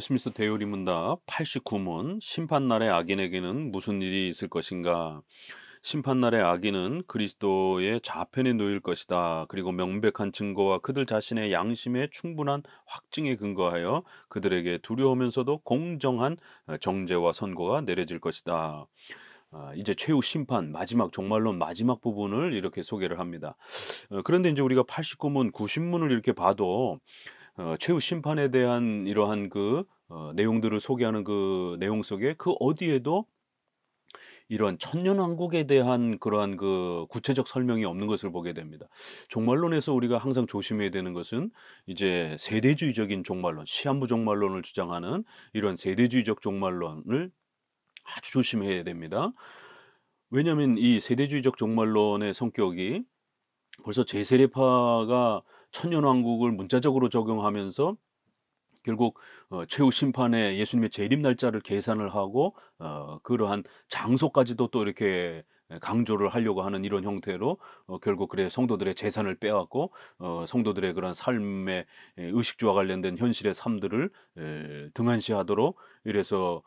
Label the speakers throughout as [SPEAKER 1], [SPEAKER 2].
[SPEAKER 1] 스미스 대요리 문답 89문 심판날의 악인에게는 무슨 일이 있을 것인가? 심판날의 악인은 그리스도의 좌편에 놓일 것이다. 그리고 명백한 증거와 그들 자신의 양심에 충분한 확증에 근거하여 그들에게 두려우면서도 공정한 정죄와 선고가 내려질 것이다. 이제 최후 심판 마지막 종말론 마지막 부분을 이렇게 소개를 합니다. 그런데 이제 우리가 89문, 90문을 이렇게 봐도 최후 심판에 대한 이러한 내용들을 소개하는 그 내용 속에 그 어디에도 이런 천년왕국에 대한 그러한 그 구체적 설명이 없는 것을 보게 됩니다. 종말론에서 우리가 항상 조심해야 되는 것은 이제 세대주의적인 종말론, 시한부 종말론을 주장하는 이런 세대주의적 종말론을 아주 조심해야 됩니다. 왜냐하면 이 세대주의적 종말론의 성격이 벌써 제세례파가 천년왕국을 문자적으로 적용하면서 결국 최후 심판에 예수님의 재림 날짜를 계산을 하고 그러한 장소까지도 또 이렇게 강조를 하려고 하는 이런 형태로 결국 그래 성도들의 재산을 빼앗고 성도들의 그런 삶의 의식주와 관련된 현실의 삶들을 등한시하도록 이래서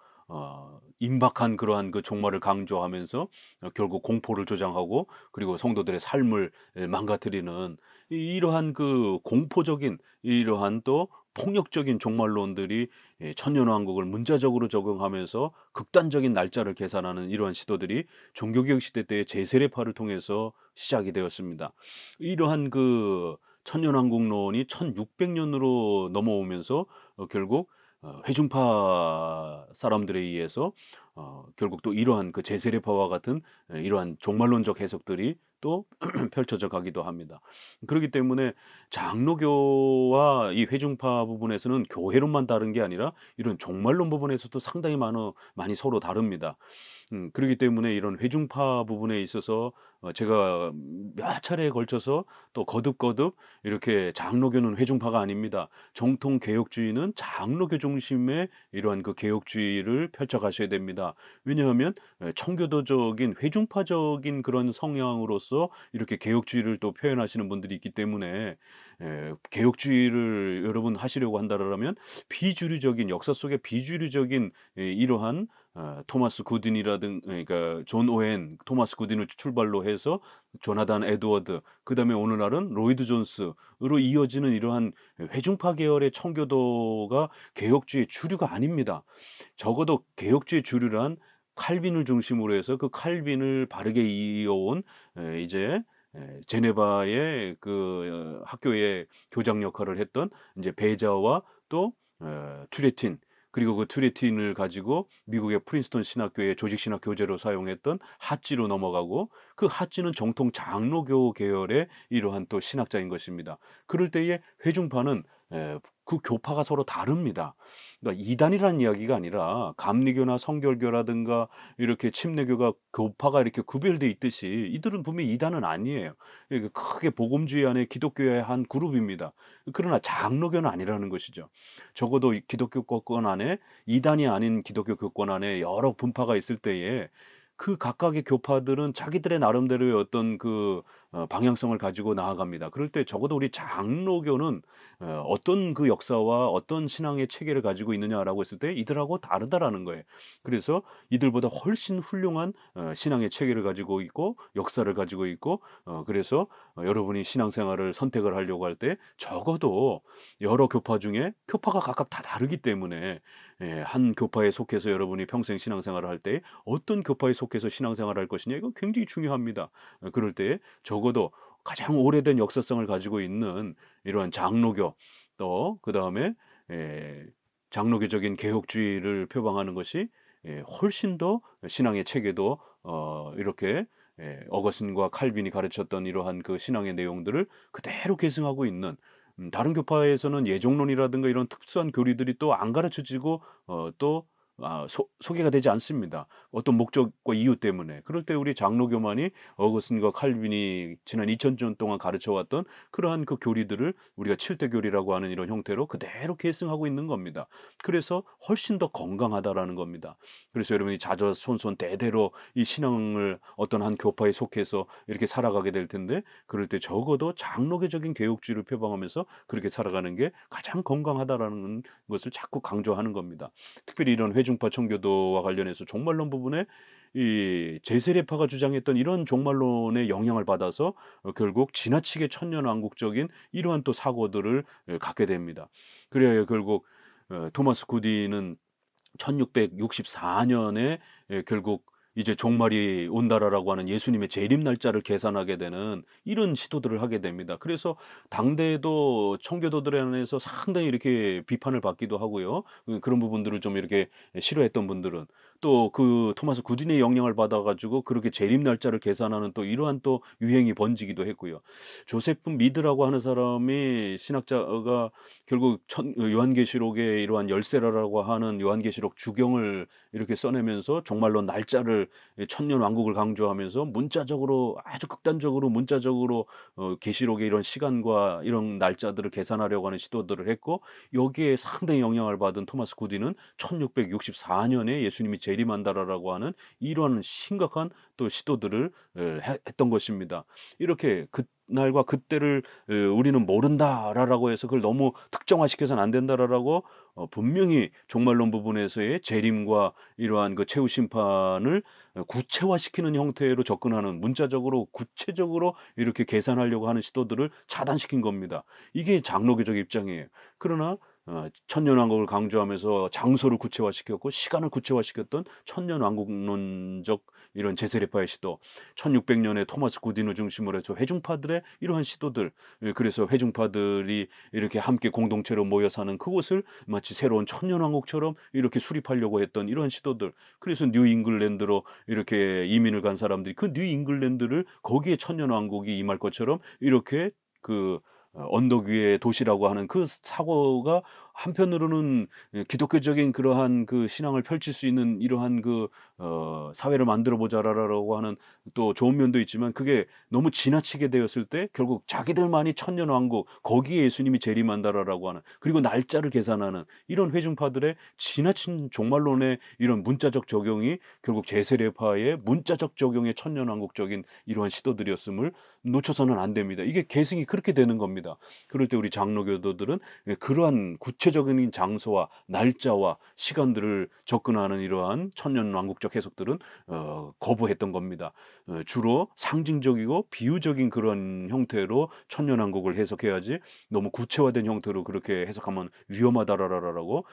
[SPEAKER 1] 임박한 그러한 그 종말을 강조하면서 결국 공포를 조장하고 그리고 성도들의 삶을 망가뜨리는 이러한 그 공포적인 이러한 또 폭력적인 종말론들이 천년왕국을 문자적으로 적용하면서 극단적인 날짜를 계산하는 이러한 시도들이 종교개혁 시대 때의 제세례파를 통해서 시작이 되었습니다. 이러한 그 천년왕국론이 1600년으로 넘어오면서 결국 회중파 사람들에 의해서 결국 또 이러한 그 제세례파와 같은 이러한 종말론적 해석들이 또 펼쳐져 가기도 합니다. 그렇기 때문에 장로교와 이 회중파 부분에서는 교회론만 다른 게 아니라 이런 종말론 부분에서도 상당히 많이 서로 다릅니다. 그러기 때문에 이런 회중파 부분에 있어서 제가 몇 차례에 걸쳐서 또 거듭거듭 이렇게 장로교는 회중파가 아닙니다. 정통 개혁주의는 장로교 중심의 이러한 그 개혁주의를 펼쳐 가셔야 됩니다. 왜냐하면 청교도적인 회중파적인 그런 성향으로서 이렇게 개혁주의를 또 표현하시는 분들이 있기 때문에 개혁주의를 여러분 하시려고 한다라면 비주류적인 역사 속의 비주류적인 이러한 토마스 굿딘이라든 그러니까 존 오웬, 토마스 굿딘을 출발로 해서 조나단 에드워드 그다음에 오늘날은 로이드 존스로 이어지는 이러한 회중파 계열의 청교도가 개혁주의 주류가 아닙니다. 적어도 개혁주의 주류란 칼빈을 중심으로 해서 그 칼빈을 바르게 이어온 이제 제네바의 학교의 교장 역할을 했던 인제 베자와 또 투레틴 그리고 그 투레틴을 가지고 미국의 프린스턴 신학교의 조직 신학 교재로 사용했던 핫지로 넘어가고 그 핫지는 정통 장로교 계열의 이러한 또 신학자인 것입니다. 그럴 때에 회중파는 그 교파가 서로 다릅니다. 그러니까 이단이라는 이야기가 아니라 감리교나 성결교라든가 이렇게 침례교가 교파가 이렇게 구별돼 있듯이 이들은 분명히 이단은 아니에요. 이게 크게 복음주의 안에 기독교의 한 그룹입니다. 그러나 장로교는 아니라는 것이죠. 적어도 이 기독교 교권 안에 이단이 아닌 기독교 교권 안에 여러 분파가 있을 때에 그 각각의 교파들은 자기들의 나름대로의 어떤 방향성을 가지고 나아갑니다. 그럴 때 적어도 우리 장로교는 어떤 그 역사와 어떤 신앙의 체계를 가지고 있느냐라고 했을 때 이들하고 다르다라는 거예요. 그래서 이들보다 훨씬 훌륭한 신앙의 체계를 가지고 있고 역사를 가지고 있고 그래서 여러분이 신앙생활을 선택을 하려고 할 때 적어도 여러 교파 중에 교파가 각각 다 다르기 때문에 한 교파에 속해서 여러분이 평생 신앙생활을 할 때 어떤 교파에 속해서 신앙생활을 할 것이냐 이건 굉장히 중요합니다. 그럴 때 적어도 가장 오래된 역사성을 가지고 있는 이러한 장로교 또 그다음에 에 장로교적인 개혁주의를 표방하는 것이 훨씬 더 신앙의 체계도 이렇게 어거스틴과 칼빈이 가르쳤던 이러한 그 신앙의 내용들을 그대로 계승하고 있는 다른 교파에서는 예종론이라든가 이런 특수한 교리들이 또 안 가르쳐지고 또 소개가 되지 않습니다. 어떤 목적과 이유 때문에. 그럴 때 우리 장로교만이 어거스틴과 칼빈이 지난 2000년 동안 가르쳐 왔던 그러한 그 교리들을 우리가 7대 교리라고 하는 이런 형태로 그대로 계승하고 있는 겁니다. 그래서 훨씬 더 건강하다라는 겁니다. 그래서 여러분이 자자손손 대대로 이 신앙을 어떤 한 교파에 속해서 이렇게 살아가게 될 텐데, 그럴 때 적어도 장로교적인 개혁주의를 표방하면서 그렇게 살아가는 게 가장 건강하다라는 것을 자꾸 강조하는 겁니다. 특별히 이런 회중파 청교도와 관련해서 종말론 부분에 이 제세례파가 주장했던 이런 종말론의 영향을 받아서 결국 지나치게 천년왕국적인 이러한 또 사고들을 갖게 됩니다. 그래야 결국 토마스 구디는 1664년에 결국 이제 종말이 온다라고 하는 예수님의 재림 날짜를 계산하게 되는 이런 시도들을 하게 됩니다. 그래서 당대에도 청교도들 안에서 상당히 이렇게 비판을 받기도 하고요. 그런 부분들을 좀 이렇게 싫어했던 분들은 또 그 토마스 구딘의 영향을 받아 가지고 그렇게 재림 날짜를 계산하는 또 이러한 또 유행이 번지기도 했고요. 조세프 미드라고 하는 사람이 신학자가 결국 요한계시록의 이러한 열세라라고 하는 요한계시록 주경을 이렇게 써내면서 정말로 날짜를 천년 왕국을 강조하면서 문자적으로 아주 극단적으로 문자적으로 계시록의 이런 시간과 이런 날짜들을 계산하려고 하는 시도들을 했고, 여기에 상당히 영향을 받은 토마스 구디는 1664년에 예수님이 재림한다라고 하는 이러한 심각한 또 시도들을 했던 것입니다. 이렇게 그날과 그때를 우리는 모른다라고 해서 그걸 너무 특정화시켜서는 안 된다라고 분명히 종말론 부분에서의 재림과 이러한 그 최후 심판을 구체화시키는 형태로 접근하는, 문자적으로 구체적으로 이렇게 계산하려고 하는 시도들을 차단시킨 겁니다. 이게 장로교적 입장이에요. 그러나 천년왕국을 강조하면서 장소를 구체화시켰고 시간을 구체화시켰던 천년왕국론적 이런 제세례파의 시도, 1600년에 토마스 구디누 중심으로 해서 회중파들의 이러한 시도들, 그래서 회중파들이 이렇게 함께 공동체로 모여 사는 그곳을 마치 새로운 천년왕국처럼 이렇게 수립하려고 했던 이러한 시도들, 그래서 뉴 잉글랜드로 이렇게 이민을 간 사람들이 그 뉴 잉글랜드를 거기에 천년왕국이 임할 것처럼 이렇게 그 언덕 위의 도시라고 하는 그 사고가 한편으로는 기독교적인 그러한 그 신앙을 펼칠 수 있는 이러한 그 사회를 만들어 보자라고 하는 또 좋은 면도 있지만, 그게 너무 지나치게 되었을 때 결국 자기들만이 천년 왕국 거기에 예수님이 재림한다라고 하는, 그리고 날짜를 계산하는 이런 회중파들의 지나친 종말론의 이런 문자적 적용이 결국 제세례파의 문자적 적용의 천년 왕국적인 이러한 시도들이었음을 놓쳐서는 안 됩니다. 이게 계승이 그렇게 되는 겁니다. 그럴 때 우리 장로교도들은 그러한 구체적인 장소와 날짜와 시간들을 접근하는 이러한 천년 왕국적 해석들은 거부했던 겁니다. 주로 상징적이고 비유적인 그런 형태로 천년 왕국을 해석해야지 너무 구체화된 형태로 그렇게 해석하면 위험하다라고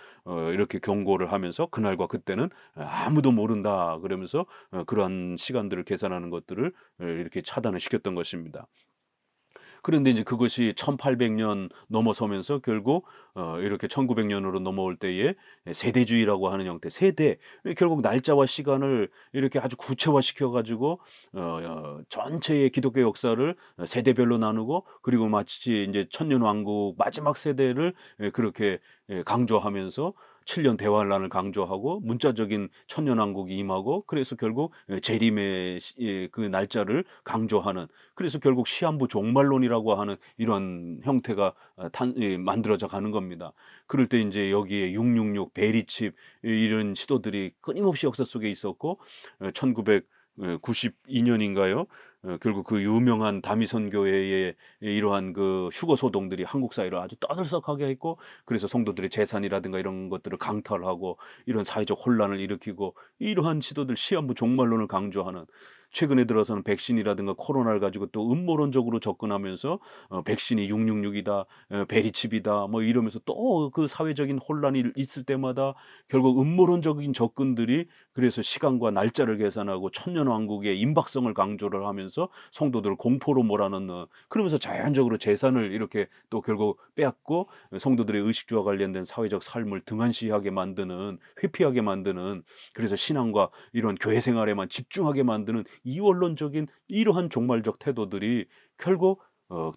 [SPEAKER 1] 이렇게 경고를 하면서 그날과 그때는 아무도 모른다 그러면서 그러한 시간들을 계산하는 것들을 이렇게 차단을 시켰던 것입니다. 그런데 이제 그것이 1800년 넘어서면서 결국 이렇게 1900년으로 넘어올 때에 세대주의라고 하는 형태, 세대, 결국 날짜와 시간을 이렇게 아주 구체화시켜 가지고 전체의 기독교 역사를 세대별로 나누고, 그리고 마치 인제 천년 왕국 마지막 세대를 그렇게 강조하면서 7년 대환란을 강조하고 문자적인 천년 왕국이 임하고, 그래서 결국 재림의 그 날짜를 강조하는, 그래서 결국 시한부 종말론이라고 하는 이런 형태가 만들어져 가는 겁니다. 그럴 때 인제 여기에 666 베리칩 이런 시도들이 끊임없이 역사 속에 있었고, 1992 년인가요? 결국 그 유명한 다미선교회의 이러한 그 휴거 소동들이 한국 사회를 아주 떠들썩하게 했고, 그래서 성도들의 재산이라든가 이런 것들을 강탈하고 이런 사회적 혼란을 일으키고, 이러한 시도들 시한부 종말론을 강조하는, 최근에 들어서는 백신이라든가 코로나를 가지고 또 음모론적으로 접근하면서 백신이 666이다, 베리칩이다 뭐 이러면서 또 그 사회적인 혼란이 있을 때마다 결국 음모론적인 접근들이, 그래서 시간과 날짜를 계산하고 천년 왕국의 임박성을 강조를 하면서 성도들을 공포로 몰아넣는, 그러면서 자연적으로 재산을 이렇게 또 결국 빼앗고 성도들의 의식주와 관련된 사회적 삶을 등한시하게 만드는, 회피하게 만드는, 그래서 신앙과 이런 교회 생활에만 집중하게 만드는 이원론적인 이러한 종말적 태도들이 결국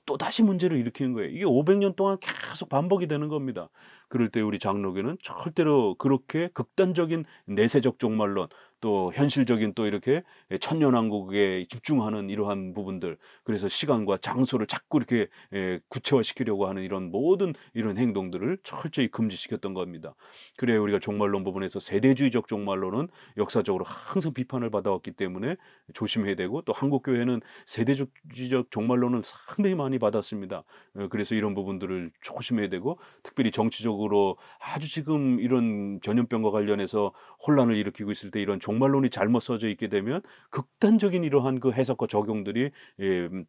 [SPEAKER 1] 또다시 문제를 일으키는 거예요. 이게 500년 동안 계속 반복이 되는 겁니다. 그럴 때 우리 장로교는 절대로 그렇게 극단적인 내세적 종말론 또 현실적인 또 이렇게 천년왕국에 집중하는 이러한 부분들, 그래서 시간과 장소를 자꾸 이렇게 구체화시키려고 하는 이런 모든 이런 행동들을 철저히 금지시켰던 겁니다. 그래야 우리가 종말론 부분에서 세대주의적 종말론은 역사적으로 항상 비판을 받아왔기 때문에 조심해야 되고, 또 한국 교회는 세대주의적 종말론을 상당히 많이 받았습니다. 그래서 이런 부분들을 조심해야 되고, 특별히 정치적으로 아주 지금 이런 전염병과 관련해서 혼란을 일으키고 있을 때 이런 종말론이 잘못 써져 있게 되면 극단적인 이러한 그 해석과 적용들이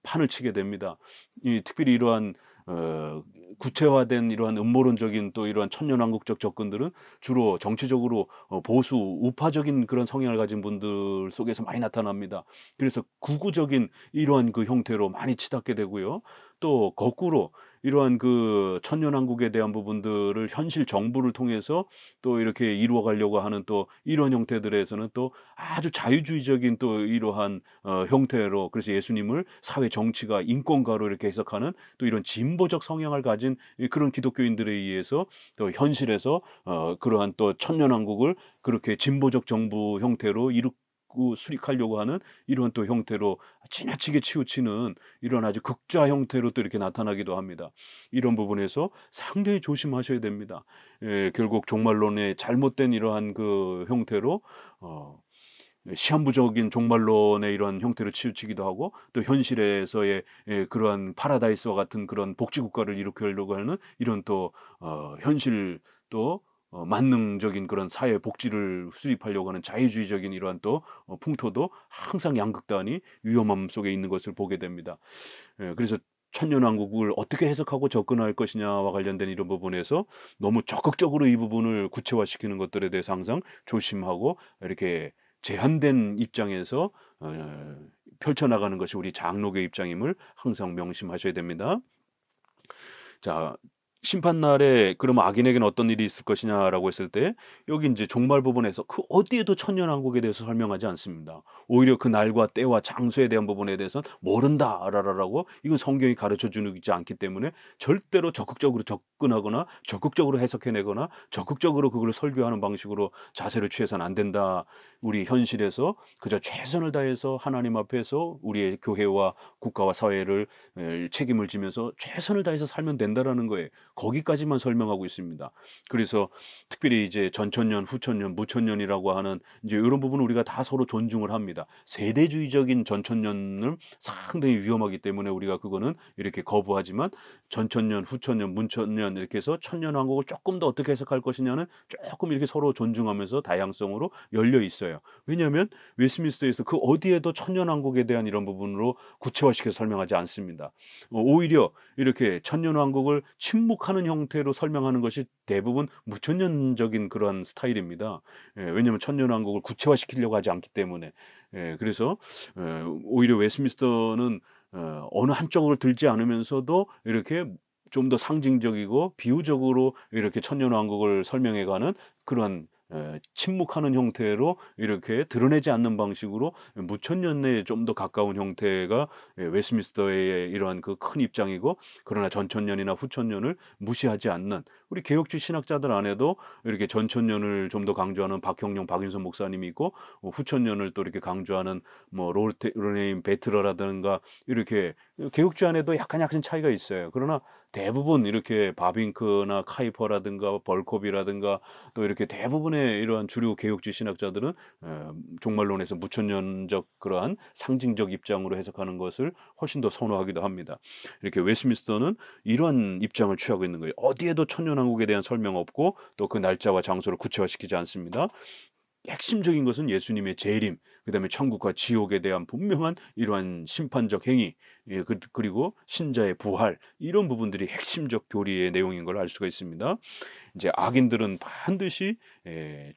[SPEAKER 1] 판을 치게 됩니다. 이 특별히 이러한 어 구체화된 이러한 음모론적인 또 이러한 천년왕국적 접근들은 주로 정치적으로 보수 우파적인 그런 성향을 가진 분들 속에서 많이 나타납니다. 그래서 극우적인 이러한 그 형태로 많이 치닫게 되고요. 또 거꾸로 이러한 그 천년왕국에 대한 부분들을 현실 정부를 통해서 또 이렇게 이루어 가려고 하는 또 이런 형태들에서는 또 아주 자유주의적인 또 이러한 형태로, 그래서 예수님을 사회 정치가 인권가로 이렇게 해석하는 또 이런 진보적 성향을 가진 이 그런 기독교인들에 의해서 또 현실에서 그러한 또 천년왕국을 그렇게 진보적 정부 형태로 이루고 수립하려고 하는 이런 또 형태로 지나치게 치우치는 이런 아주 극좌 형태로 또 이렇게 나타나기도 합니다. 이런 부분에서 상당히 조심하셔야 됩니다. 결국 종말론의 잘못된 이러한 그 형태로 어 시한부적인 종말론의 이런 형태로 치우치기도 하고, 또 현실에서의 그러한 파라다이스와 같은 그런 복지국가를 일으키려고 하는 이런 또 현실 또 만능적인 그런 사회 복지를 수립하려고 하는 자유주의적인 이러한 또 풍토도 항상 양극단이 위험함 속에 있는 것을 보게 됩니다. 그래서 천년왕국을 어떻게 해석하고 접근할 것이냐와 관련된 이런 부분에서 너무 적극적으로 이 부분을 구체화시키는 것들에 대해서 항상 조심하고, 이렇게 제한된 입장에서 펼쳐나가는 것이 우리 장로교의 입장임을 항상 명심하셔야 됩니다. 자, 심판날에 그러면 악인에게는 어떤 일이 있을 것이냐라고 했을 때, 여기 인제 종말 부분에서 그 어디에도 천년왕국에 대해서 설명하지 않습니다. 오히려 그 날과 때와 장소에 대한 부분에 대해서는 "모른다."라고, 이건 성경이 가르쳐 주지 않기 때문에 절대로 적극적으로 접근하거나 적극적으로 해석해 내거나 적극적으로 그거를 설교하는 방식으로 자세를 취해서는 안 된다. 우리 현실에서 그저 최선을 다해서 하나님 앞에서 우리의 교회와 국가와 사회를 책임을 지면서 최선을 다해서 살면 된다라는 거예요. 거기까지만 설명하고 있습니다. 그래서 특별히 이제 전천년, 후천년, 무천년이라고 하는 이제 요런 부분은 우리가 다 서로 존중을 합니다. 세대주의적인 전천년은 상당히 위험하기 때문에 우리가 그거는 이렇게 거부하지만, 전천년, 후천년, 문천년 이렇게 해서 천년왕국을 쪼끔 더 어떻게 해석할 것이냐는 쪼끔 이렇게 서로 존중하면서 다양성으로 열려 있어요. 왜냐하면 웨스트민스터에서 그 어디에도 천년왕국에 대한 이런 부분으로 구체화시켜서 설명하지 않습니다. 오히려 이렇게 천년왕국을 침묵하는 형태로 설명하는 것이 대부분 무천년적인 그런 스타일입니다. 왜냐하면 천년왕국을 구체화시키려고 하지 않기 때문에. 그래서 오히려 웨스트민스터는 어느 한쪽을 들지 않으면서도 이렇게 좀 더 상징적이고 비유적으로 이렇게 천년왕국을 설명해 가는 그러한 침묵하는 형태로 이렇게 드러내지 않는 방식으로 무천년에 좀 더 가까운 형태가 웨스트민스터의 이러한 그 큰 입장이고, 그러나 전천년이나 후천년을 무시하지 않는 우리 개혁주의 신학자들 안에도 이렇게 전천년을 좀 더 강조하는 박형룡, 박윤선 목사님이 있고, 후천년을 또 이렇게 강조하는 뭐 로네임 베트러라든가, 이렇게 개혁주의 안에도 약간 차이가 있어요. 그러나 대부분 이렇게 바빙크나 카이퍼라든가 벌콥이라든가 또 이렇게 대부분의 이러한 주류 개혁주의 신학자들은 종말론에서 무천년적 그러한 상징적 입장으로 해석하는 것을 훨씬 더 선호하기도 합니다. 이렇게 웨스트민스터는 이러한 입장을 취하고 있는 거예요. 어디에도 천년왕국에 대한 설명 없고 또 그 날짜와 장소를 구체화시키지 않습니다. 핵심적인 것은 예수님의 재림, 그다음에 천국과 지옥에 대한 분명한 이러한 심판적 행위, 그리고 신자의 부활, 이런 부분들이 핵심적 교리의 내용인 걸 알 수가 있습니다. 이제 악인들은 반드시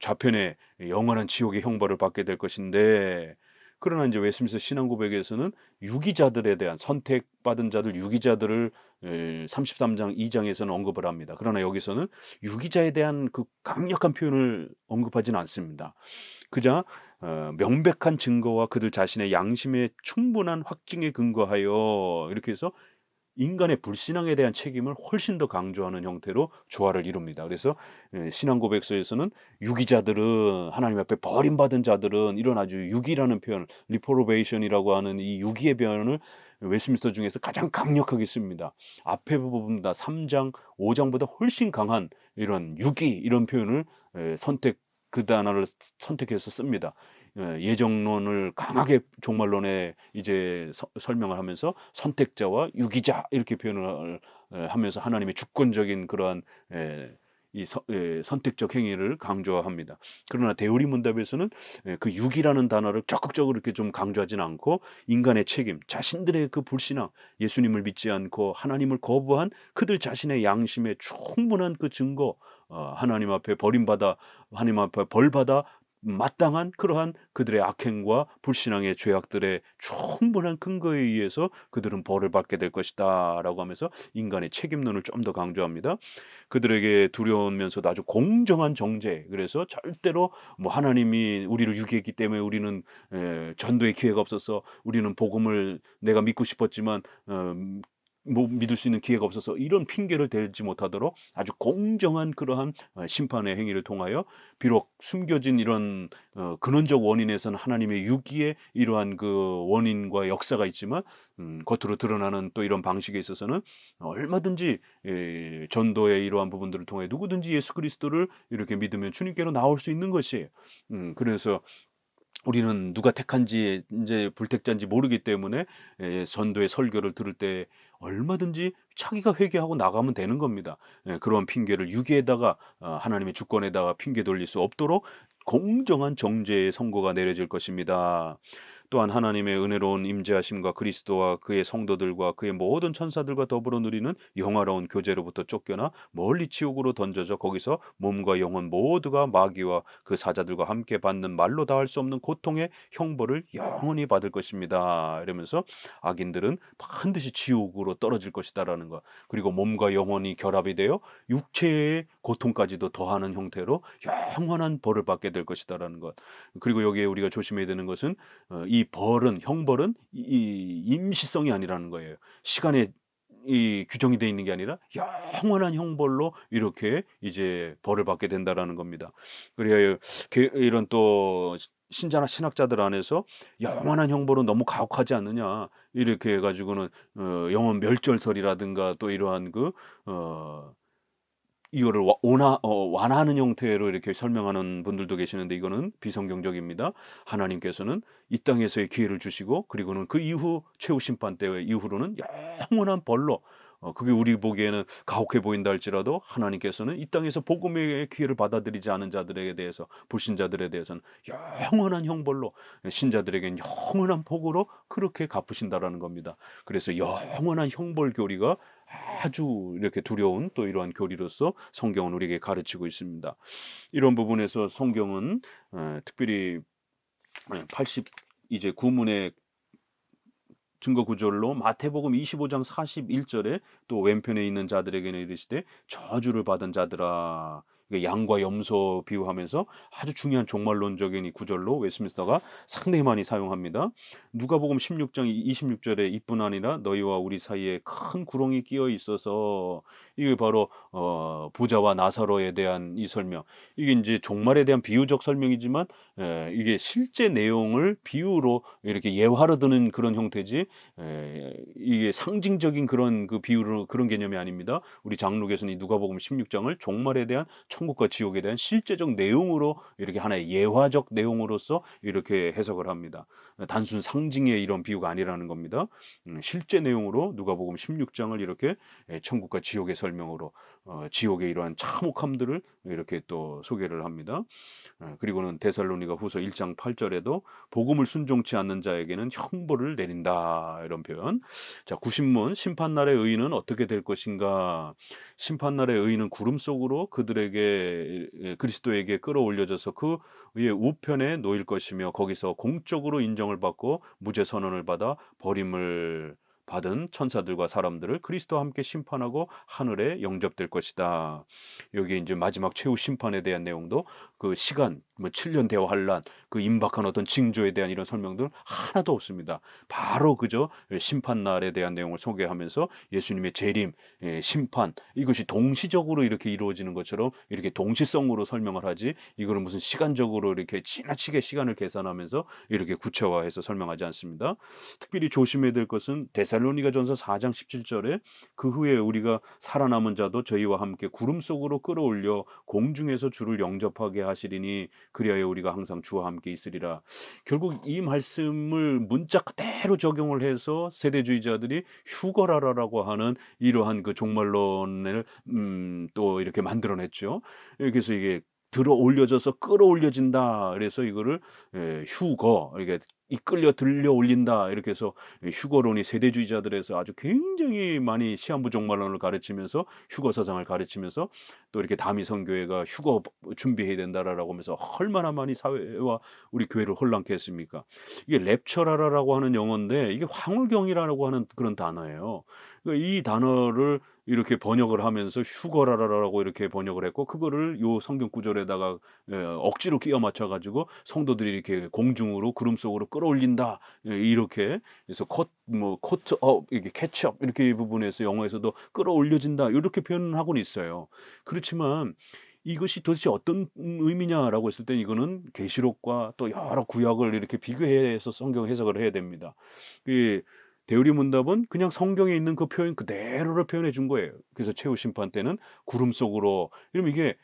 [SPEAKER 1] 좌편의 영원한 지옥의 형벌을 받게 될 것인데, 그러나 이제 웨스트민스터 신앙 고백에서는 유기자들에 대한 선택받은 자들, 유기자들을 33장 2장에서는 언급을 합니다. 그러나 여기서는 유기자에 대한 그 강력한 표현을 언급하지는 않습니다. 그저 명백한 증거와 그들 자신의 양심의 충분한 확증에 근거하여, 이렇게 해서 인간의 불신앙에 대한 책임을 훨씬 더 강조하는 형태로 조화를 이룹니다. 그래서 신앙 고백서에서는 유기자들은 하나님 앞에 버림받은 자들은 이런 아주 유기라는 표현, reprobation이라고 하는 이 유기의 표현을 웨스트민스터 중에서 가장 강력하게 씁니다. 앞에 부분보다 3 장, 5 장보다 훨씬 강한 이런 유기 이런 표현을 그 단어를 선택해서 씁니다. 예정론을 강하게 종말론에 이제 설명을 하면서 선택자와 유기자 이렇게 표현을 하면서 하나님의 주권적인 그러한 선택적 행위를 강조합니다. 그러나 대우리 문답에서는 그 유기라는 단어를 적극적으로 이렇게 좀 강조하지는 않고 인간의 책임, 자신들의 그 불신앙, 예수님을 믿지 않고 하나님을 거부한 그들 자신의 양심의 충분한 그 증거, 하나님 앞에 버림받아 하나님 앞에 벌받아 마땅한 그러한 그들의 악행과 불신앙의 죄악들의 충분한 근거에 의해서 그들은 벌을 받게 될 것이다라고 하면서 인간의 책임론을 좀 더 강조합니다. 그들에게 두려우면서도 아주 공정한 정죄. 그래서 절대로 뭐 하나님이 우리를 유기했기 때문에 우리는 전도의 기회가 없어서 우리는 복음을 내가 믿고 싶었지만 못 믿을 수 있는 기회가 없어서 이런 핑계를 대지 못하도록 아주 공정한 그러한 심판의 행위를 통하여 비록 숨겨진 이런 근원적 원인에서는 하나님의 유기의 이러한 그 원인과 역사가 있지만 겉으로 드러나는 또 이런 방식에 있어서는 얼마든지 전도의 이러한 부분들을 통해 누구든지 예수 그리스도를 이렇게 믿으면 주님께로 나올 수 있는 것이에요. 그래서 우리는 누가 택한지 인제 불택자인지 모르기 때문에 전도의 설교를 들을 때 얼마든지 자기가 회개하고 나가면 되는 겁니다. 그런 핑계를 유기에다가 하나님의 주권에다가 핑계 돌릴 수 없도록 공정한 정죄의 선고가 내려질 것입니다. 또한 하나님의 은혜로운 임재하심과 그리스도와 그의 성도들과 그의 모든 천사들과 더불어 누리는 영화로운 교제로부터 쫓겨나 멀리 지옥으로 던져져 거기서 몸과 영혼 모두가 마귀와 그 사자들과 함께 받는 말로 다 할 수 없는 고통의 형벌을 영원히 받을 것입니다. 이러면서 악인들은 반드시 지옥으로 떨어질 것이다라는 것. 그리고 몸과 영혼이 결합이 되어 육체의 고통까지도 더하는 형태로 영원한 벌을 받게 될 것이다라는 것. 그리고 여기에 우리가 조심해야 되는 것은 이 형벌은 임시성이 아니라는 거예요. 시간에 규정이 되어 있는 게 아니라 영원한 형벌로 이렇게 이제 벌을 받게 된다라는 겁니다. 그래야 이런 또 신자나 신학자들 안에서 "영원한 형벌은 너무 가혹하지 않느냐." 이렇게 해 가지고는 영원 멸절설이라든가 또 이러한 이거를 완화하는 형태로 이렇게 설명하는 분들도 계시는데 이거는 비성경적입니다. 하나님께서는 이 땅에서의 기회를 주시고 그리고는 그 이후 최후 심판 때 이후로는 영원한 벌로 그게 우리 보기에는 가혹해 보인다 할지라도 하나님께서는 이 땅에서 복음의 기회를 받아들이지 않은 자들에 대해서 불신자들에 대해서는 영원한 형벌로 신자들에게는 영원한 복으로 그렇게 갚으신다라는 겁니다. 그래서 영원한 형벌 교리가 아주 이렇게 두려운 또 이러한 교리로서 성경은 우리에게 가르치고 있습니다. 이런 부분에서 성경은 특별히 80 이제 구문의 증거 구절로 마태복음 25장 41절에 또 왼편에 있는 자들에게는 이르시되 저주를 받은 자들아. 이게 양과 염소 비유하면서 아주 중요한 종말론적인 이 구절로 웨스트민스터가 상당히 많이 사용합니다. 누가복음 16장 26절에 이뿐 아니라 너희와 우리 사이에 큰 구렁이 끼어 있어서 이게 바로 부자와 나사로에 대한 이 설명. 이게 인제 종말에 대한 비유적 설명이지만 이게 실제 내용을 비유로 이렇게 예화로 드는 그런 형태지 이게 상징적인 그런 그 비유로 그런 개념이 아닙니다. 우리 장로교에서는 이 누가복음 16장을 종말에 대한 천국과 지옥에 대한 실제적 내용으로 이렇게 하나의 예화적 내용으로서 이렇게 해석을 합니다. 단순 상징의 이런 비유가 아니라는 겁니다. 실제 내용으로 누가복음 16장을 이렇게 천국과 지옥의 설명으로 지옥의 이러한 참혹함들을 이렇게 또 소개를 합니다. 그리고는 데살로니가후서 1장 8절에도 복음을 순종치 않는 자에게는 형벌을 내린다 이런 표현. 자, 구신문 심판날의 의인은 어떻게 될 것인가? 심판날의 의인은 구름 속으로 그들에게 그리스도에게 끌어올려져서 그의 우편에 놓일 것이며 거기서 공적으로 인정을 받고 무죄 선언을 받아 버림을 받은 천사들과 사람들을 그리스도와 함께 심판하고 하늘에 영접될 것이다. 여기 이제 마지막 최후 심판에 대한 내용도 그 시간, 뭐 7년 대화 환란, 그 임박한 어떤 징조에 대한 이런 설명들 하나도 없습니다. 바로 그저 심판 날에 대한 내용을 소개하면서 예수님의 재림, 심판 이것이 동시적으로 이렇게 이루어지는 것처럼 이렇게 동시성으로 설명을 하지 이거는 무슨 시간적으로 이렇게 지나치게 시간을 계산하면서 이렇게 구체화해서 설명하지 않습니다. 특별히 조심해야 될 것은 데살로니가전서 4장 17절에 그 후에 우리가 살아남은 자도 저희와 함께 구름 속으로 끌어올려 공중에서 주를 영접하게 하시리니 그리하여 우리가 항상 주와 함께 있으리라. 결국 이 말씀을 문자 그대로 적용을 해서 세대주의자들이 휴거라라고 하는 이러한 그 종말론을 또 이렇게 만들어냈죠. 그래서 이게 들어 올려져서 끌어올려진다. 그래서 이거를 휴거 이게 이끌려 들려 올린다. 이렇게 해서 휴거론이 세대주의자들에서 아주 굉장히 많이 시한부 종말론을 가르치면서 휴거 사상을 가르치면서 또 이렇게 다미 선교회가 휴거 준비해야 된다라고 하면서 얼마나 많이 사회와 우리 교회를 혼란케 했습니까? 이게 랩처라라고 하는 용어인데 이게 황홀경이라고 하는 그런 단어예요. 그러니까 이 단어를 이렇게 번역을 하면서 휴거라라라고 이렇게 번역을 했고 그거를 요 성경 구절에다가 억지로 끼워 맞춰 가지고 성도들이 이렇게 공중으로 구름 속으로 끌어올린다. 이렇게 그래서 코트업 이렇게 캐치업 이렇게 이 부분에서 영어에서도 끌어올려진다. 이렇게 표현을 하고는 있어요. 그렇지만 이것이 도대체 어떤 의미냐라고 했을 때 이거는 계시록과 또 여러 구약을 이렇게 비교해서 성경 해석을 해야 됩니다. 이 대우리 문답은 그냥 성경에 있는 그 표현 그대로를 표현해 준 거예요. 그래서 최후 심판 때는 구름 속으로 이러면 이게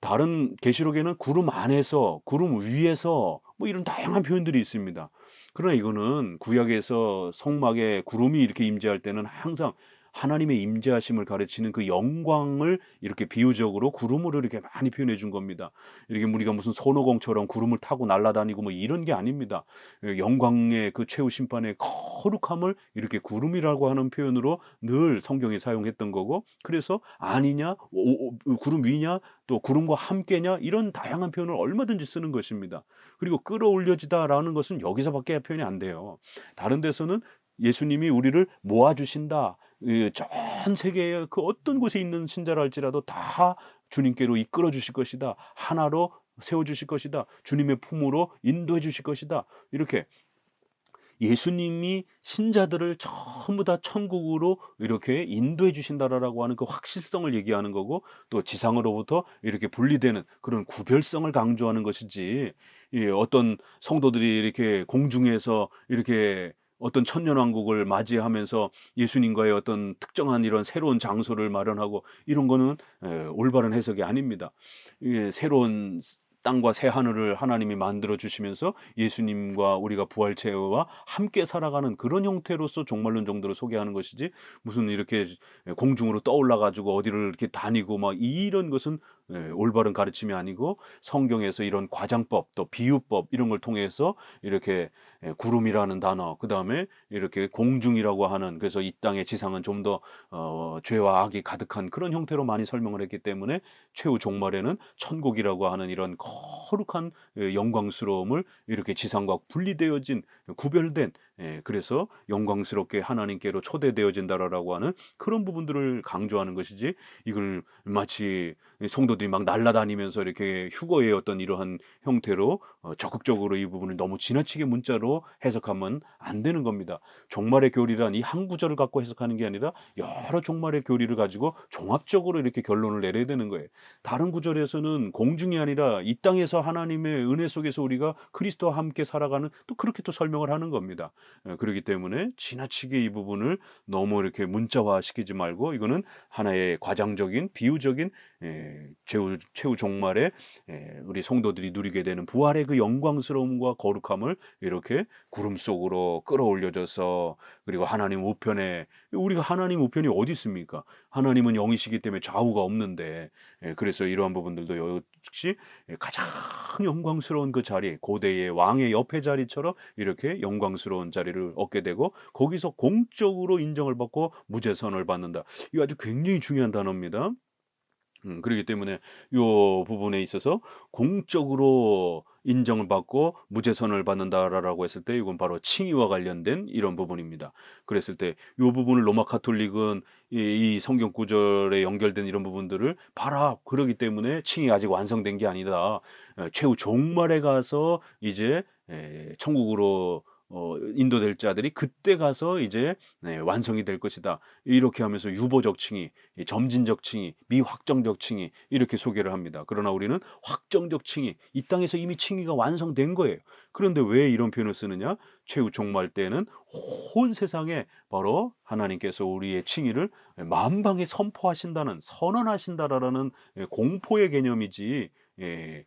[SPEAKER 1] 다른 계시록에는 구름 안에서 구름 위에서 뭐 이런 다양한 표현들이 있습니다. 그러나 이거는 구약에서 성막에 구름이 이렇게 임재할 때는 항상 하나님의 임재하심을 가르치는 그 영광을 이렇게 비유적으로 구름으로 이렇게 많이 표현해 준 겁니다. 이렇게 우리가 무슨 손오공처럼 구름을 타고 날아다니고 뭐 이런 게 아닙니다. 영광의 그 최후 심판의 거룩함을 이렇게 구름이라고 하는 표현으로 늘 성경이 사용했던 거고 그래서 아니냐 구름 위냐 또 구름과 함께냐 이런 다양한 표현을 얼마든지 쓰는 것입니다. 그리고 끌어올려지다라는 것은 여기서밖에 표현이 안 돼요. 다른 데서는 예수님이 우리를 모아주신다. 전 세계의 그 어떤 곳에 있는 신자라 할지라도 다 주님께로 이끌어 주실 것이다. 하나로 세워 주실 것이다. 주님의 품으로 인도해 주실 것이다. 이렇게 예수님이 신자들을 전부 다 천국으로 이렇게 인도해 주신다라고 하는 그 확실성을 얘기하는 거고 또 지상으로부터 이렇게 분리되는 그런 구별성을 강조하는 것이지 어떤 성도들이 이렇게 공중에서 이렇게 어떤 천년왕국을 맞이하면서 예수님과의 어떤 특정한 이런 새로운 장소를 마련하고 이런 거는 올바른 해석이 아닙니다. 새로운 땅과 새 하늘을 하나님이 만들어 주시면서 예수님과 우리가 부활체와 함께 살아가는 그런 형태로서 종말론 정도로 소개하는 것이지 무슨 이렇게 공중으로 떠올라 가지고 어디를 이렇게 다니고 막 이런 것은 올바른 가르침이 아니고 성경에서 이런 과장법 또 비유법 이런 걸 통해서 이렇게 구름이라는 단어 그다음에 이렇게 공중이라고 하는 그래서 이 땅의 지상은 좀 더 죄와 악이 가득한 그런 형태로 많이 설명을 했기 때문에 최후 종말에는 천국이라고 하는 이런 거룩한 영광스러움을 이렇게 지상과 분리되어진 구별된 그래서 영광스럽게 하나님께로 초대되어진다라고 하는 그런 부분들을 강조하는 것이지 이걸 마치 성도들이 막 날아다니면서 이렇게 휴거의 어떤 이러한 형태로 적극적으로 이 부분을 너무 지나치게 문자로 해석하면 안 되는 겁니다. 종말의 교리란 이 한 구절을 갖고 해석하는 게 아니라 여러 종말의 교리를 가지고 종합적으로 이렇게 결론을 내려야 되는 거예요. 다른 구절에서는 공중이 아니라 이 땅에서 하나님의 은혜 속에서 우리가 그리스도와 함께 살아가는 또 그렇게 또 설명을 하는 겁니다. 그렇기 때문에 지나치게 이 부분을 너무 이렇게 문자화시키지 말고 이거는 하나의 과장적인 비유적인 최후 종말에 우리 성도들이 누리게 되는 부활의 그 영광스러움과 거룩함을 이렇게 구름 속으로 끌어올려져서 그리고 하나님 우편에 우리가 하나님 우편이 어디 있습니까? 하나님은 영이시기 때문에 좌우가 없는데 그래서 이러한 부분들도 역시 가장 영광스러운 그 자리 고대의 왕의 옆에 자리처럼 이렇게 영광스러운 자리를 얻게 되고 거기서 공적으로 인정을 받고 무죄선을 받는다. 이거 아주 굉장히 중요한 단어입니다. 그러기 때문에 요 부분에 있어서 공적으로 인정을 받고 무죄선을 받는다라고 했을 때 이건 바로 칭의와 관련된 이런 부분입니다. 그랬을 때 요 부분을 로마 가톨릭은 이 성경 구절에 연결된 이런 부분들을 봐라. 그러기 때문에 칭의 아직 완성된 게 아니다. 최후 종말에 가서 이제 천국으로 인도될 자들이 그때 가서 이제 완성이 될 것이다. 이렇게 하면서 유보적 칭의, 이 점진적 칭의, 미확정적 칭의 이렇게 소개를 합니다. 그러나 우리는 확정적 칭의, 이 땅에서 이미 칭의가 완성된 거예요. 그런데 왜 이런 표현을 쓰느냐? 최후 종말 때는 온 세상에 바로 하나님께서 우리의 칭의를 만방에 선포하신다는 선언하신다라는 공포의 개념이지 예,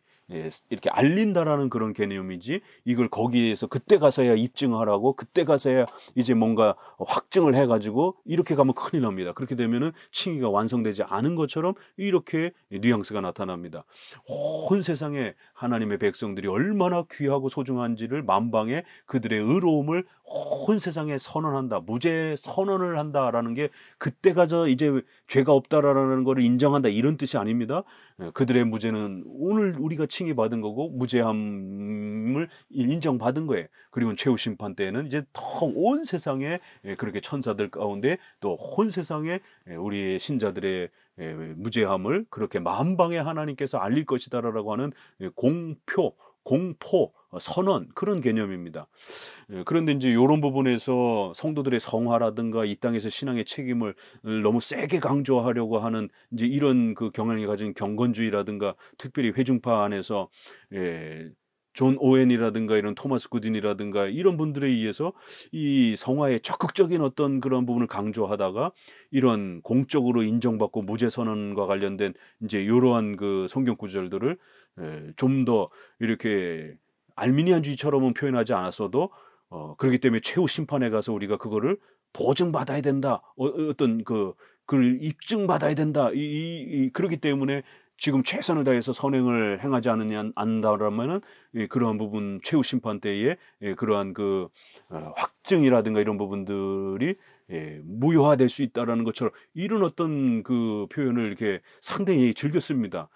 [SPEAKER 1] 이렇게 알린다라는 그런 개념이지 이걸 거기에서 그때 가서야 입증하라고 그때 가서야 이제 뭔가 확증을 해가지고 이렇게 가면 큰일 납니다. 그렇게 되면은 칭의가 완성되지 않은 것처럼 이렇게 뉘앙스가 나타납니다. 온 세상에 하나님의 백성들이 얼마나 귀하고 소중한지를 만방에 그들의 의로움을 온 세상에 선언한다. 무죄 선언을 한다라는 게 그때 가서 이제 죄가 없다라는 것을 인정한다 이런 뜻이 아닙니다. 그들의 무죄는 오늘 우리가 칭의받은 거고 무죄함을 인정받은 거예요. 그리고 최후 심판 때에는 이제 더 온 세상에 그렇게 천사들 가운데 또 온 세상에 우리 신자들의 무죄함을 그렇게 만방에 하나님께서 알릴 것이다라고 하는 공표, 공포, 선언 그런 개념입니다. 그런데 이제 요런 부분에서 성도들의 성화라든가 이 땅에서 신앙의 책임을 너무 세게 강조하려고 하는 이제 이런 그 경향이 가진 경건주의라든가 특별히 회중파 안에서 예 존 오웬이라든가 이런 토마스 구딘이라든가 이런 분들에 의해서 이 성화의 적극적인 어떤 그런 부분을 강조하다가 이런 공적으로 인정받고 무죄 선언과 관련된 인제 요러한 그 성경 구절들을 좀 더 이렇게 알미니안주의처럼은 표현하지 않았어도 그렇기 때문에 최후 심판에 가서 우리가 그거를 보증받아야 된다. 어떤 그걸 입증받아야 된다. 그렇기 때문에 지금 최선을 다해서 선행을 행하지 않느냐 않는다라면은 그러한 부분 최후 심판 때에 그러한 확증이라든가 이런 부분들이 무효화될 수 있다라는 것처럼 이런 어떤 그 표현을 이렇게 상당히 즐겨 씁니다.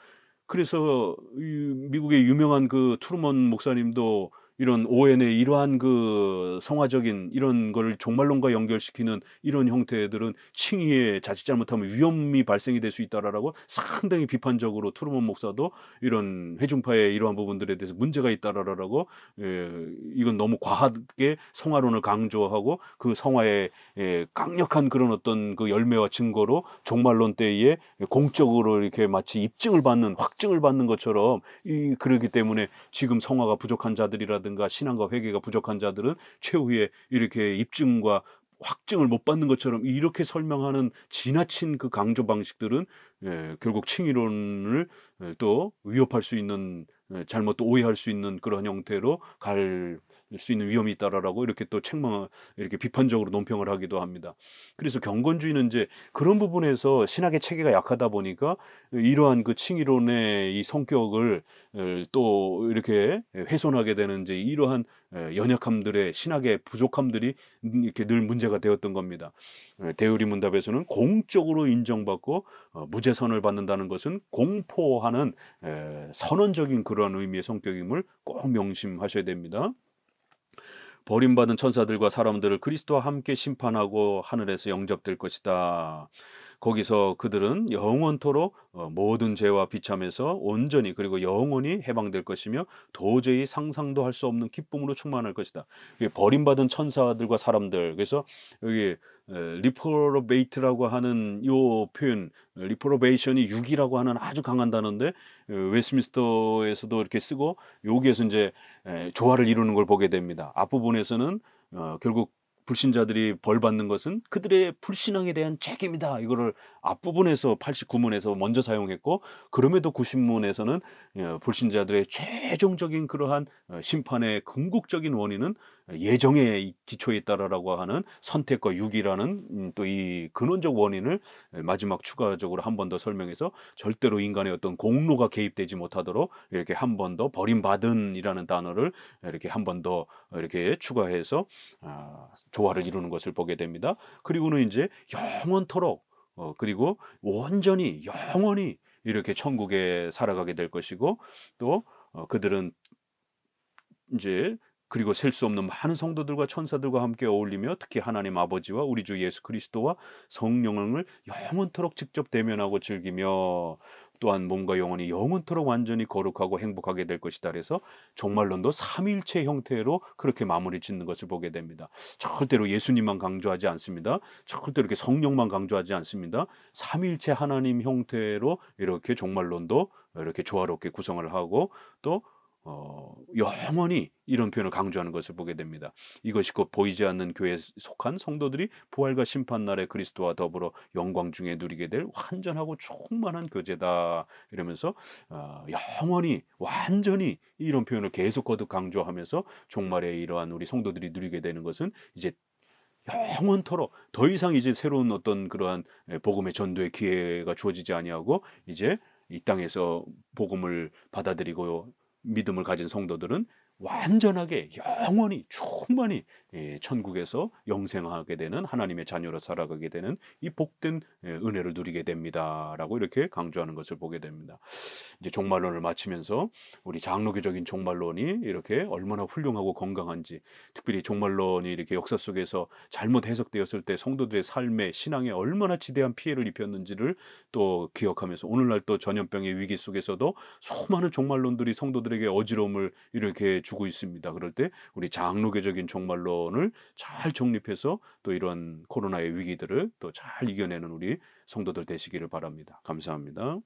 [SPEAKER 1] 그래서 이 미국의 유명한 그 트루먼 목사님도 이런 오웬의 이러한 그 성화적인 이런 거를 종말론과 연결시키는 이런 형태들은 칭의에 자칫 잘못하면 위험이 발생이 될 수 있다라고 상당히 비판적으로 트루먼 목사도 이런 회중파의 이러한 부분들에 대해서 문제가 있다라고 이건 너무 과하게 성화론을 강조하고 그 성화의 강력한 그런 어떤 그 열매와 증거로 종말론 때에 공적으로 이렇게 마치 입증을 받는 확증을 받는 것처럼 그러기 때문에 지금 성화가 부족한 자들이라든가 신앙과 회개가 부족한 자들은 최후에 이렇게 입증과 확증을 못 받는 것처럼 이렇게 설명하는 지나친 그 강조 방식들은 결국 칭의론을 또 위협할 수 있는 잘못 또 오해할 수 있는 그런 형태로 갈 수 있는 위험이 있다라고 이렇게 또 책망 이렇게 비판적으로 논평을 하기도 합니다. 그래서 경건주의는 이제 그런 부분에서 신학의 체계가 약하다 보니까 이러한 그 칭의론의 이 성격을 또 이렇게 훼손하게 되는 이제 이러한 연약함들의 신학의 부족함들이 이렇게 늘 문제가 되었던 겁니다. 대의리 문답에서는 공적으로 인정받고 무죄선을 받는다는 것은 공포하는 선언적인 그러한 의미의 성격임을 꼭 명심하셔야 됩니다. 버림받은 천사들과 사람들을 그리스도와 함께 심판하고 하늘에서 영접될 것이다. 거기서 그들은 영원토록 모든 죄와 비참에서 온전히 그리고 영원히 해방될 것이며 도저히 상상도 할 수 없는 기쁨으로 충만할 것이다. 이게 버림받은 천사들과 사람들. 그래서 여기 리프로베이트라고 하는 요 표현, 리프로베이션이 육이라고 하는 아주 강한 단어인데 웨스트민스터에서도 이렇게 쓰고 여기에서 이제 조화를 이루는 걸 보게 됩니다. 앞부분에서는 결국 불신자들이 벌 받는 것은 그들의 불신앙에 대한 책임이다. 이거를 앞부분에서 89문에서 먼저 사용했고 그럼에도 90문에서는 불신자들의 최종적인 그러한 심판의 궁극적인 원인은 예정의 기초에 있다라고 하는 선택과 유기라는 또 이 근원적 원인을 마지막 추가적으로 한 번 더 설명해서 절대로 인간의 어떤 공로가 개입되지 못하도록 이렇게 한 번 더 버림받은이라는 단어를 이렇게 한 번 더 이렇게 추가해서 조화를 이루는 것을 보게 됩니다. 그리고는 이제 영원토록 그리고 온전히 영원히 이렇게 천국에 살아가게 될 것이고 또 그들은 인제 그리고 셀 수 없는 많은 성도들과 천사들과 함께 어울리며 특히 하나님 아버지와 우리 주 예수 그리스도와 성령을 영원토록 직접 대면하고 즐기며 또한 몸과 영혼이 영원토록 완전히 거룩하고 행복하게 될 것이다 그래서 종말론도 삼위일체 형태로 그렇게 마무리 짓는 것을 보게 됩니다. 절대로 예수님만 강조하지 않습니다. 절대로 이렇게 성령만 강조하지 않습니다. 삼위일체 하나님 형태로 이렇게 종말론도 이렇게 조화롭게 구성을 하고 또 영원히 이런 표현을 강조하는 것을 보게 됩니다. 이것이 곧 보이지 않는 교회에 속한 성도들이 부활과 심판날에 그리스도와 더불어 영광 중에 누리게 될 완전하고 충만한 교제다. 이러면서 영원히 완전히 이런 표현을 계속 거듭 강조하면서 종말에 이러한 우리 성도들이 누리게 되는 것은 이제 영원토록 더 이상 이제 새로운 어떤 그러한 복음의 전도의 기회가 주어지지 아니하고 이제 이 땅에서 복음을 받아들이고 믿음을 가진 성도들은 완전하게 영원히 충만히 천국에서 영생하게 되는 하나님의 자녀로 살아가게 되는 이 복된 은혜를 누리게 됩니다라고 이렇게 강조하는 것을 보게 됩니다. 이제 종말론을 마치면서 우리 장로교적인 종말론이 이렇게 얼마나 훌륭하고 건강한지 특별히 종말론이 이렇게 역사 속에서 잘못 해석되었을 때 성도들의 삶에 신앙에 얼마나 지대한 피해를 입혔는지를 또 기억하면서 오늘날 또 전염병의 위기 속에서도 수많은 종말론들이 성도들에게 어지러움을 이렇게 주고 있습니다. 그럴 때 우리 장로교적인 종말론을 잘 정립해서 또 이런 코로나의 위기들을 또 잘 이겨내는 우리 성도들 되시기를 바랍니다. 감사합니다.